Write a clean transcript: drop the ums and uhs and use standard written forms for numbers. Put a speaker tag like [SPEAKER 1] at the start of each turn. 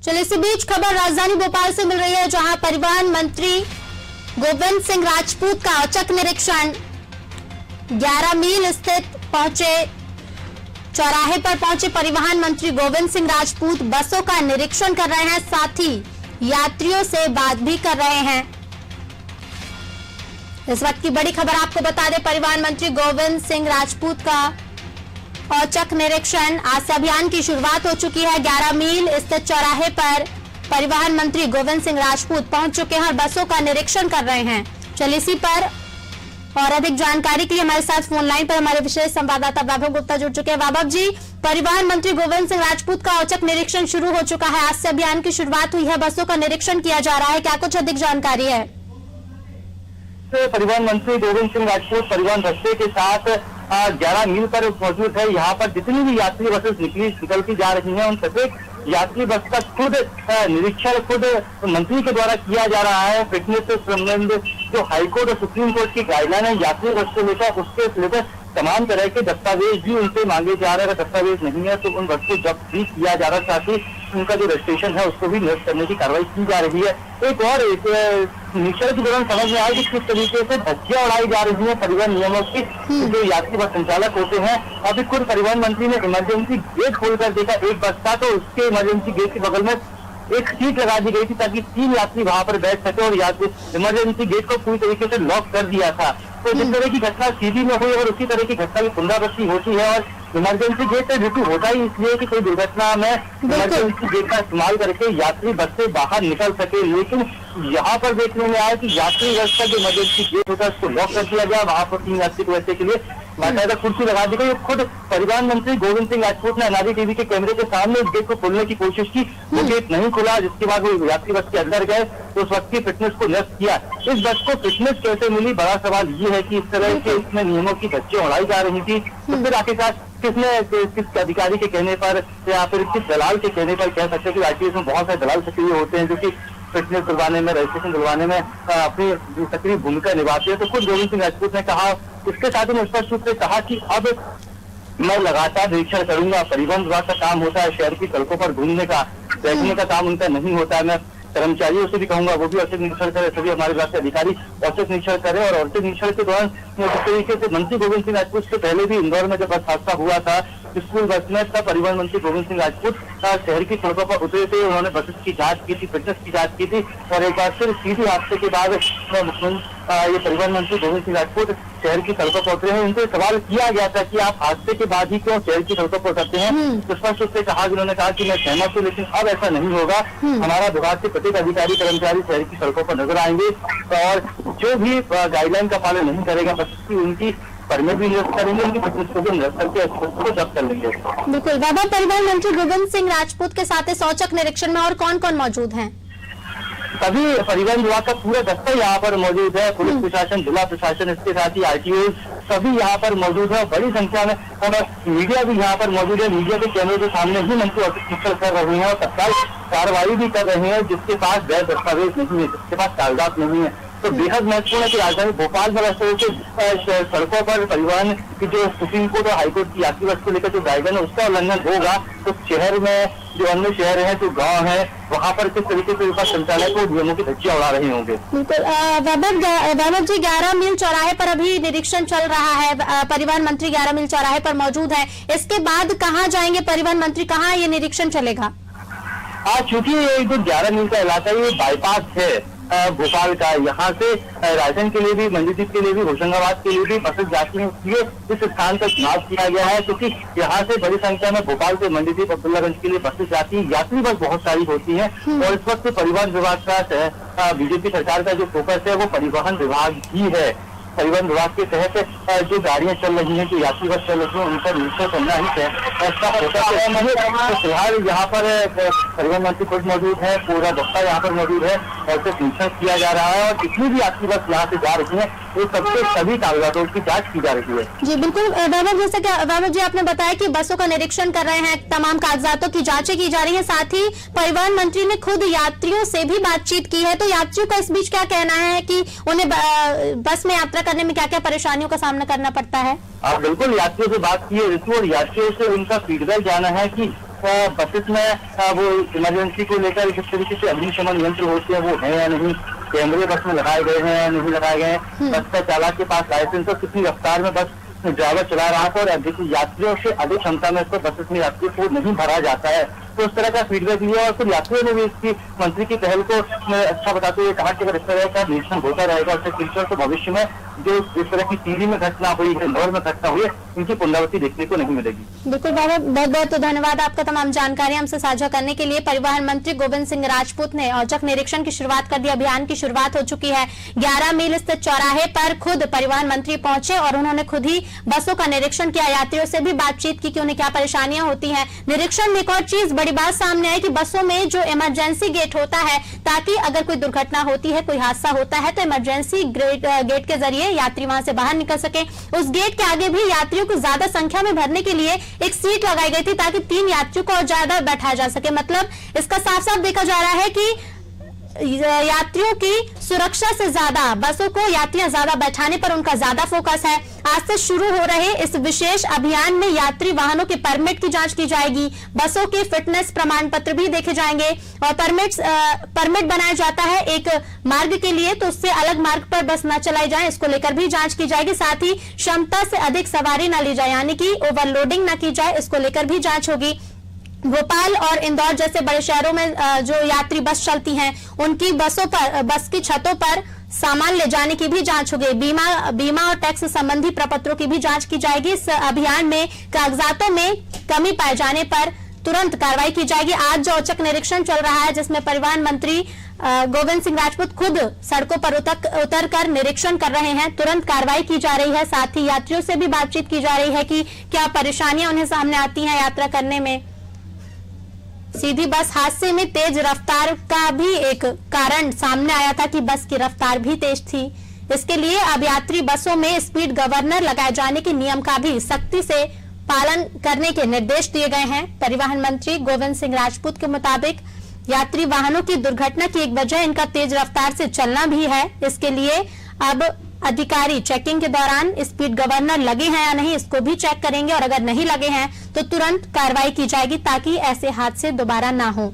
[SPEAKER 1] चलिए इसी बीच खबर राजधानी भोपाल से मिल रही है, जहां परिवहन मंत्री गोविंद सिंह राजपूत का औचक निरीक्षण 11 मील स्थित चौराहे पर पहुंचे परिवहन मंत्री गोविंद सिंह राजपूत बसों का निरीक्षण कर रहे हैं, साथ ही यात्रियों से बात भी कर रहे हैं। इस वक्त की बड़ी खबर आपको बता दें, परिवहन मंत्री गोविंद सिंह राजपूत का औचक निरीक्षण। आज से अभियान की शुरुआत हो चुकी है। 11 मील स्थित चौराहे पर परिवहन मंत्री गोविंद सिंह राजपूत पहुंच चुके हैं और बसों का निरीक्षण कर रहे हैं। चलिए इसी पर और अधिक जानकारी के लिए हमारे साथ फोन लाइन पर हमारे विशेष संवाददाता वैभव गुप्ता जुड़ चुके हैं। वैभव जी, परिवहन मंत्री गोविंद सिंह राजपूत का औचक निरीक्षण शुरू हो चुका है। आज से अभियान की शुरुआत हुई है, बसों का निरीक्षण किया जा रहा है, क्या कुछ अधिक जानकारी है?
[SPEAKER 2] परिवहन मंत्री गोविंद सिंह राजपूत परिवहन दस्ते के साथ 11 मील पर मौजूद है। यहाँ पर जितनी भी यात्री बसें निकलती जा रही हैं, उन प्रत्येक यात्री बस का खुद निरीक्षण खुद मंत्री के द्वारा किया जा रहा है। फिटनेस से संबंधित जो हाईकोर्ट और सुप्रीम कोर्ट की गाइडलाइन है यात्री बस को लेकर, उसके लेकर तमाम तरह के दस्तावेज भी उनसे मांगे जा रहे हैं। अगर दस्तावेज नहीं है तो उन बस को जब्त भी किया जा रहा है, साथ ही उनका जो रजिस्ट्रेशन है उसको भी निरस्त करने की कार्रवाई की जा रही है। एक और निरीक्षण के दौरान समझ में आया कि किस तरीके से धज्जियां उड़ाई जा रही है परिवहन नियमों की। जो यात्री बस संचालक होते हैं, अभी खुद परिवहन मंत्री ने इमरजेंसी गेट खोलकर देखा, एक बस था तो उसके इमरजेंसी गेट के बगल में एक सीट लगा दी गई थी ताकि 3 यात्री वहां पर बैठ सके, और इमरजेंसी गेट को पूरी तरीके से लॉक कर दिया था। तो जिस तरह की घटना सीधी में हुई और उसी तरह की घटना की पुनरावृत्ति होती है, और इमरजेंसी गेट ड्यूटी होता ही इसलिए कि कोई दुर्घटना में इमरजेंसी गेट का इस्तेमाल करके यात्री बस से बाहर निकल सके। लेकिन यहाँ पर देखने में आया कि यात्री बस का जो इमरजेंसी गेट होता है उसको लॉक कर दिया गया। वहां पर 3 यात्री को बैठने के लिए बाकायदा कुर्सी लगा दी गई। खुद परिवहन मंत्री गोविंद सिंह राजपूत ने एनआरडी टीवी के कैमरे के सामने इस गेट को खोलने की कोशिश की, वो गेट नहीं खुला, जिसके बाद वो यात्री बस के अंदर गए तो उस वक्त की फिटनेस को निरस्त किया। इस बस को फिटनेस कैसे मिली, बड़ा सवाल ये है कि इस तरह के इसमें नियमों की धज्जियां उड़ाई जा रही थी। तो फिर आखिरकार किस अधिकारी के कहने पर या फिर किस दलाल के कहने पर कह सकते हैं कि आईटीएस में बहुत सारे दलाल सक्रिय होते हैं जो कि फिटनेस दिलवाने में, रजिस्ट्रेशन दिलवाने में अपनी सक्रिय भूमिका निभाते हैं। तो खुद गोविंद सिंह राजपूत ने कहा, इसके साथ ही स्पष्ट रूप से कहा कि अब मैं लगातार निरीक्षण करूंगा। परिवहन विभाग का काम होता है शहर की सड़कों पर घूमने का, देखने का काम उनका नहीं होता है। मैं कर्मचारियों से भी कहूंगा वो भी औचक निरीक्षण करें, सभी हमारे विभाग के अधिकारी औचक निरीक्षण करें। और औचक निरीक्षण के दौरान जिस तरीके से मंत्री गोविंद सिंह राजपूत से पहले भी इंदौर में जब बस हादसा हुआ था, स्कूल बस में तब परिवहन मंत्री गोविंद सिंह राजपूत शहर की सड़कों पर उतरे थे, उन्होंने बसेस की जांच की थी, फिटनेस की जांच की थी। और एक बार फिर सीधी हादसे के बाद ये परिवहन मंत्री गोविंद सिंह राजपूत शहर की सड़कों पर उतरे हैं। उनसे सवाल किया गया था कि आप हादसे के बाद ही क्यों शहर की सड़कों पर उतरते हैं, तो स्पष्ट रूप से कहा, जिन्होंने कहा कि मैं सहमत हूँ, लेकिन अब ऐसा नहीं होगा। हमारा विभाग के प्रत्येक अधिकारी कर्मचारी शहर की सड़कों पर नजर आएंगे और जो भी गाइडलाइन का पालन नहीं करेगा बस उनकी परमिट भी निरस्त करेंगे, उनकी फिटनेस को भी निरस्त करके उसको जब्त कर लेंगे।
[SPEAKER 1] बिल्कुल। वैभव, परिवहन मंत्री गोविंद सिंह राजपूत के साथ इस औचक निरीक्षण में और कौन कौन मौजूद हैं?
[SPEAKER 2] सभी परिवहन विभाग का पूरा दस्ता यहाँ पर मौजूद है, पुलिस प्रशासन, जिला प्रशासन, इसके साथ ही आरटीओ सभी यहाँ पर मौजूद है। बड़ी संख्या में और मीडिया भी यहाँ पर मौजूद है। मीडिया के कैमरे के सामने ही मंत्री औचक निरीक्षण कर रहे हैं और तत्काल कार्रवाई भी कर रहे हैं। जिसके पास गैर दस्तावेज नहीं है, जिसके पास कागजात नहीं है, तो बेहद महत्वपूर्ण है कि राजधानी भोपाल में सड़कों पर परिवहन की जो सुप्रीम कोर्ट और हाईकोर्ट की यात्री बस को लेकर जो गाइडलाइन है उसका उल्लंघन होगा तो शहर में जो अन्य शहर हैं, जो गांव है, वहां पर किस तरीके से विपक्ष संचालक को नियमों की धज्जियां उड़ा रहे होंगे।
[SPEAKER 1] बिल्कुल। वैभव जी, 11 मील चौराहे पर अभी निरीक्षण चल रहा है, परिवहन मंत्री 11 मील चौराहे पर मौजूद है, इसके बाद कहाँ जाएंगे परिवहन मंत्री, कहाँ ये निरीक्षण चलेगा?
[SPEAKER 2] चूंकि ये जो 11 मील का इलाका ये बाईपास है भोपाल का, यहाँ से रायसेन के लिए भी, मंडीदीप के लिए भी, होशंगाबाद के लिए भी बसेस जाती हैं, इसलिए इस स्थान का चुनाव किया गया है क्योंकि यहाँ से बड़ी संख्या में भोपाल से मंडीदीप, अब्दुल्लागंज के लिए बसेस जाती हैं। यात्री बस बहुत सारी होती हैं और इस वक्त परिवहन विभाग का बीजेपी सरकार का जो फोकस है वो परिवहन विभाग ही है। परिवहन विभाग के तहत जो गाड़ियां चल रही हैं, जो यात्री बस चल रही है, उनका निरीक्षण करना ही ऐसा होता है। तो फिलहाल यहाँ पर परिवहन मंत्री खुद मौजूद है, पूरा दस्ता यहाँ पर मौजूद है और तो निरीक्षण किया जा रहा है और जितनी भी यात्री बस यहाँ से जा रही है वो सबसे सभी कागजातों की जांच की जा रही है।
[SPEAKER 1] जी बिल्कुल। वैभव, जैसे कि वैभव जी आपने बताया कि बसों का निरीक्षण कर रहे हैं, तमाम कागजातों की जांचें की जा रही है, साथ ही परिवहन मंत्री ने खुद यात्रियों से भी बातचीत की है, तो यात्रियों का इस बीच क्या कहना है कि उन्हें बस में यात्रा करने में क्या क्या परेशानियों का सामना करना पड़ता है?
[SPEAKER 2] बिल्कुल, यात्रियों से बात की है ऋतु और यात्रियों से उनका फीडबैक जाना है कि बसेस में वो इमरजेंसी को लेकर किस तरीके से अग्निशमन यंत्र होते हैं वो है या नहीं, कैमरे बस में लगाए गए हैं या नहीं लगाए गए हैं, बस का चालक के पास लाइसेंस और कितनी रफ्तार में बस ड्राइवर चला रहा था और यात्रियों से अधिक क्षमता में इसको बसेस में यात्रियों को नहीं भरा जाता है। तो उस तरह का फीडबैक लिया और फिर यात्रियों ने भी इसकी मंत्री की पहल को अच्छा बताते हुए कहा कि अगर इस तरह का निरीक्षण होता रहेगा उससे फ्यूचर तो भविष्य में जो इस तरह की टीवी में घटना हुई है, इंदौर में घटना हुई है, इनकी पुनरावृत्ति देखने को नहीं मिलेगी।
[SPEAKER 1] बिल्कुल बाबा, बहुत बहुत धन्यवाद आपका तमाम जानकारी हमसे साझा करने के लिए। परिवहन मंत्री गोविंद सिंह राजपूत ने औचक निरीक्षण की शुरुआत कर दी। अभियान की शुरुआत हो चुकी है। 11 मील स्थित चौराहे पर खुद परिवहन मंत्री पहुंचे और उन्होंने खुद ही बसों का निरीक्षण किया, यात्रियों से भी बातचीत की कि उन्हें क्या परेशानियां होती हैं। निरीक्षण में एक और चीज बड़ी बात सामने आई कि बसों में जो इमरजेंसी गेट होता है, ताकि अगर कोई दुर्घटना होती है, कोई हादसा होता है तो इमरजेंसी गेट के जरिए यात्री वहां से बाहर निकल सके। उस गेट के आगे भी यात्रियों को ज्यादा संख्या में भरने के लिए एक सीट लगाई गई थी ताकि 3 यात्रियों को और ज्यादा बैठाया जा सके। मतलब इसका साफ साफ देखा जा रहा है कि यात्रियों की सुरक्षा से ज्यादा बसों को यात्रियां ज्यादा बैठाने पर उनका ज्यादा फोकस है। आज से शुरू हो रहे इस विशेष अभियान में यात्री वाहनों के परमिट की जांच की जाएगी, बसों के फिटनेस प्रमाण पत्र भी देखे जाएंगे और परमिट बनाया जाता है एक मार्ग के लिए तो उससे अलग मार्ग पर बस न चलाई जाए, इसको लेकर भी जांच की जाएगी। साथ ही क्षमता से अधिक सवारी न ली जाए, यानी कि ओवरलोडिंग न की जाए, इसको लेकर भी जांच होगी। भोपाल और इंदौर जैसे बड़े शहरों में जो यात्री बस चलती हैं, उनकी बसों पर, बस की छतों पर सामान ले जाने की भी जांच होगी। बीमा और टैक्स संबंधी प्रपत्रों की भी जांच की जाएगी। इस अभियान में कागजातों में कमी पाए जाने पर तुरंत कार्रवाई की जाएगी। आज जो औचक निरीक्षण चल रहा है, जिसमें परिवहन मंत्री गोविंद सिंह राजपूत खुद सड़कों पर उतर कर निरीक्षण कर रहे हैं, तुरंत कार्रवाई की जा रही है। साथ ही यात्रियों से भी बातचीत की जा रही है कि क्या परेशानियां उन्हें सामने आती हैं यात्रा करने में। सीधी बस हादसे में तेज रफ्तार का भी एक कारण सामने आया था कि बस की रफ्तार भी तेज थी। इसके लिए अब यात्री बसों में स्पीड गवर्नर लगाए जाने के नियम का भी सख्ती से पालन करने के निर्देश दिए गए हैं। परिवहन मंत्री गोविंद सिंह राजपूत के मुताबिक यात्री वाहनों की दुर्घटना की एक वजह इनका तेज रफ्तार से चलना भी है। इसके लिए अब अधिकारी चेकिंग के दौरान स्पीड गवर्नर लगे हैं या नहीं, इसको भी चेक करेंगे और अगर नहीं लगे हैं तो तुरंत कार्रवाई की जाएगी ताकि ऐसे हादसे दोबारा ना हो।